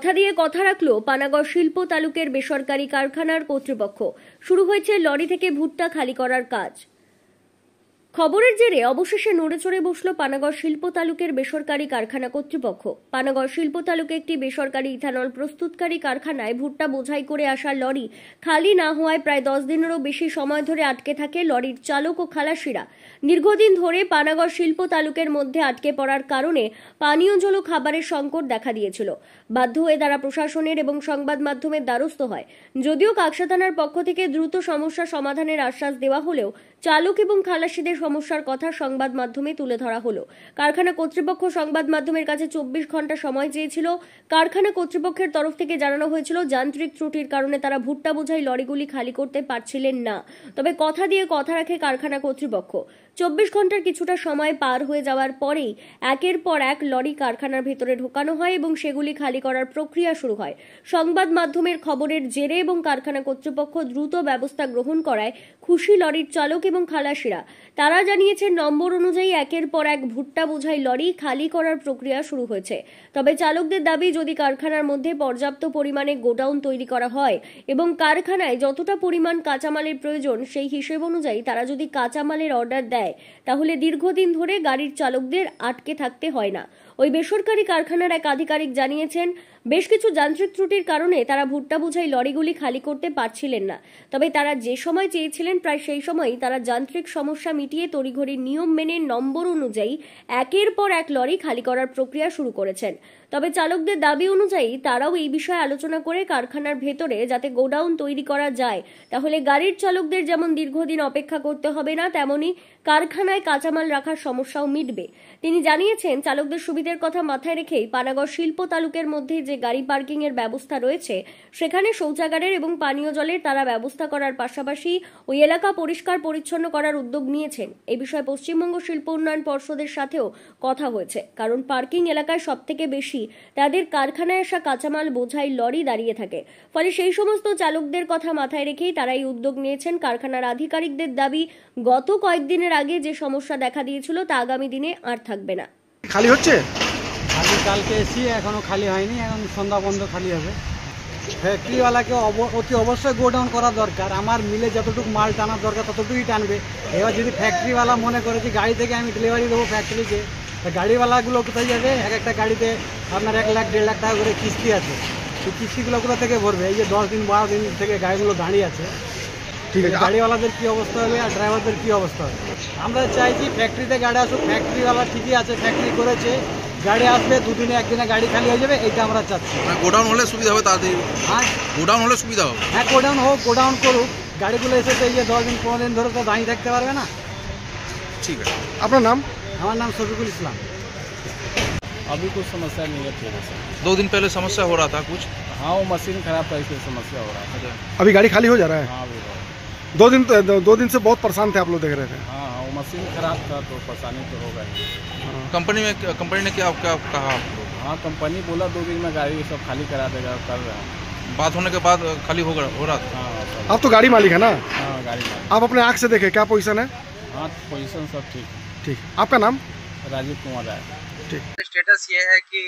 কথা দিয়ে কথা রাখলো পানাগড় শিল্প তালুকের বেসরকারি কারখানার কর্তৃপক্ষ। শুরু হয়েছে লরি থেকে ভুট্টা খালি করার কাজ। খবরের জেরে অবশেষে নড়েচড়ে বসল পানাগড় শিল্প তালুকের বেসরকারি কারখানা কর্তৃপক্ষ। পানাগড় শিল্প তালুকে একটি বেসরকারি ইথানল প্রস্তুতকারী কারখানায় ভুট্টা বোঝাই করে আসা লরি খালি না হওয়ায় প্রায় 10 দিনেরও বেশি সময় ধরে আটকে থাকে লরির চালক ও খালাসিরা। দীর্ঘদিন ধরে পানাগড় শিল্প তালুকের মধ্যে আটকে পড়ার কারণে পানীয় জল ও খাবারের সংকট দেখা দিয়েছিল। বাধ্য হয়ে তারা প্রশাসনের এবং সংবাদ মাধ্যমের দ্বারস্থ হয়। যদিও কাকসা থানার পক্ষ থেকে দ্রুত সমস্যা সমাধানের আশ্বাস দেওয়া হলেও চালক এবং খালাসিদের সমস্যার কথা সংবাদ মাধ্যমে তুলে ধরা হলো। কারখানা কর্তৃপক্ষ সংবাদ মাধ্যমের কাছে 24 ঘন্টা সময় চেয়েছিল। কারখানা কর্তৃপক্ষের তরফ থেকে জানানো হয়েছিল যান্ত্রিক ত্রুটির কারণে তারা ভুট্টা বোঝাই লরিগুলি খালি করতে পারছিলেন না। তবে কথা দিয়ে কথা রাখে কারখানা কর্তৃপক্ষ। 24 ঘন্টার কিছুটা সময় পার হয়ে যাওয়ার পরেই একের পর এক লরি কারখানার ভেতরে ঢোকানো হয় এবং সেগুলি খালি করার প্রক্রিয়া শুরু হয়। সংবাদ মাধ্যমের খবরের জেরে এবং কারখানা কর্তৃপক্ষ দ্রুত ব্যবস্থা গ্রহণ করায় খুশি লরির চালক এবং খালাসিরা। তারা জানিয়েছেন নম্বর অনুযায়ী একের পর এক ভুট্টা বোঝাই লরি খালি করার প্রক্রিয়া শুরু হয়েছে। তবে চালকদের দাবি, যদি কারখানার মধ্যে পর্যাপ্ত পরিমাণে গোডাউন তৈরি করা হয় এবং কারখানায় যতটা পরিমাণ কাঁচামালের প্রয়োজন সেই হিসেব অনুযায়ী তারা যদি কাঁচামালের অর্ডার দেয় তাহলে দীর্ঘদিন ধরে গাড়ির চালকদের আটকে থাকতে হয় না। ওই বেসরকারি কারখানার এক আধিকারিক জানিয়েছেন, বেশ কিছু যান্ত্রিক ত্রুটির কারণে তারা ভুট্টা বোঝাই লরিগুলি খালি করতে পারছিলেন না। তবে তারা যে সময় চেয়েছিলেন প্রায় সেই সময়ই তারা যান্ত্রিক সমস্যা মিটিয়ে তড়িঘড়ি নিয়ম মেনে নম্বর অনুযায়ী একের পর এক লরি খালি করার প্রক্রিয়া শুরু করেছেন। তবে চালকদের দাবি অনুযায়ী তারাও এই বিষয়ে আলোচনা করে কারখানার ভেতরে যাতে গোডাউন তৈরি করা যায়, তাহলে গাড়ির চালকদের যেমন দীর্ঘদিন অপেক্ষা করতে হবে না, তেমনি কারখানায় কাঁচামাল রাখার সমস্যাও মিটবে। তিনি জানিয়েছেন, চালকদের সুবিধার কথা মাথায় রেখেই পানাগড় শিল্প তালুকের মধ্যে যে গাড়ি পার্কিং এর ব্যবস্থা রয়েছে সেখানে শৌচাগারের এবং পানীয় জলের তারা ব্যবস্থা করার পাশাপাশি ওই এলাকা পরিষ্কার পরিচ্ছন্ন করার উদ্যোগ নিয়েছেন। এই বিষয়ে পশ্চিমবঙ্গ শিল্প উন্নয়ন পর্ষদের সাথেও কথা হয়েছে, কারণ পার্কিং এলাকায় সবথেকে বেশি তাদের কারখানায় আসা কাঁচামাল বোঝাই লরি দাঁড়িয়ে থাকে। ফলে সেই সমস্ত চালকদের কথা মাথায় রেখেই তারা এই উদ্যোগ নিয়েছেন। কারখানার আধিকারিকদের দাবি, গত কয়েকদিনের আগে যে সমস্যা দেখা দিয়েছিল তা আগামী দিনে আর থাকবে না। খালি হচ্ছে, খালি কালকে এসি এখনো খালি হয়নি, এখন সন্ধ্যা বন্ধ খালি হবে। ফ্যাক্টরিওয়ালাকে অতি অবশ্যই গোডাউন করা দরকার। আমার মিলে যতটুকু মাল টানার দরকার ততটুকুই টানবে। এবার যদি ফ্যাক্টরিওয়ালা মনে করে যে গাড়ি থেকে আমি ডেলিভারি দেবো ফ্যাক্টরিকে, তা গাড়িওয়ালাগুলো কোথায় যাবে? এক একটা গাড়িতে আপনার 1 লাখ 1.5 লাখ টাকা করে কিস্তি আছে। সেই কিস্তিগুলো কোথা থেকে ভরবে? এই যে 10 দিন 12 দিন থেকে গাড়িগুলো দাঁড়িয়ে আছে, ঠিক আছে, গাড়িওয়ালাদের কি অবস্থা হবে আর ড্রাইভারদের কি অবস্থা হবে? আমরা চাইছি ফ্যাক্টরিতে গাড়ি আসুক। ফ্যাক্টরিওয়ালা ঠিকই আছে, ফ্যাক্টরি করেছে, গাড়ি আসবে, 2 দিনে 1 দিনে গাড়ি খালি হয়ে যাবে, এইটা আমরা চাচ্ছি। গোডাউন হলে সুবিধা হবে তাড়াতাড়ি। হ্যাঁ, গোডাউন হলে সুবিধা হবে। হ্যাঁ, গোডাউন হোক, গোডাউন করুক। গাড়িগুলো এসেছে এই যে 10 দিন 15 দিন ধরে তো দাঁড়িয়ে থাকতে পারবে না। ঠিক আছে, আপনার নাম? আমার नाम शफीकुल इस्लाम। अभी कुछ समस्या नहीं है फिर से। 2 दिन पहले समस्या हो रहा था कुछ। हाँ, वो मशीन खराब था इसलिए समस्या हो रहा था। अभी गाड़ी खाली हो जा रहा है? हाँ अभी 2 दिन से बहुत परेशान थे आप लोग, देख रहे थे। हाँ वो मशीन खराब था तो परेशानी तो होगा ही। कंपनी ने क्या कहा? हाँ, कंपनी बोला 2 दिन में गाड़ी सब खाली करा देगा, कर रहे हैं। बात होने के बाद खाली हो रहा था। हाँ सब। आप तो गाड़ी मालिक है ना? हाँ गाड़ी में। आप अपने आँख से देखे क्या पोजीशन है? हाँ पोजीशन सब ठीक। ठीक, आपका नाम? राजीव कुमार राय। ठीक। स्टेटस ये है कि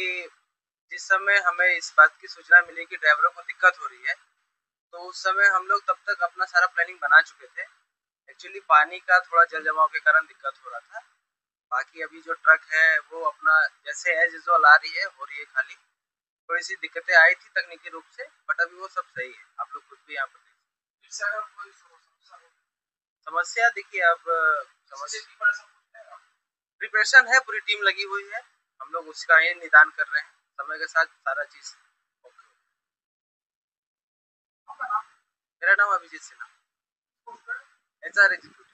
जिस समय हमें इस बात की सूचना मिली कि ड्राइवरों को दिक्कत हो रही है, तो उस समय हम लोग तब तक अपना सारा प्लानिंग बना चुके थे। एक्चुअली पानी का थोड़ा जल जमाव के कारण दिक्कत हो रहा था। बाकी अभी जो ट्रक है वो अपना जैसे एज यूजुअल आ रही है, हो रही है खाली। थोड़ी सी दिक्कतें आई थी तकनीकी रूप से, बट अभी वो सब सही है। आप लोग खुद भी यहाँ पर समस्या देखिए, अब प्रिपरेशन है, पूरी टीम लगी हुई है, हम लोग उसका ही निदान कर रहे हैं। समय के साथ सारा चीज ओके। मेरा नाम अभिजीत सिन्हा, HR एग्जीक्यूटिव।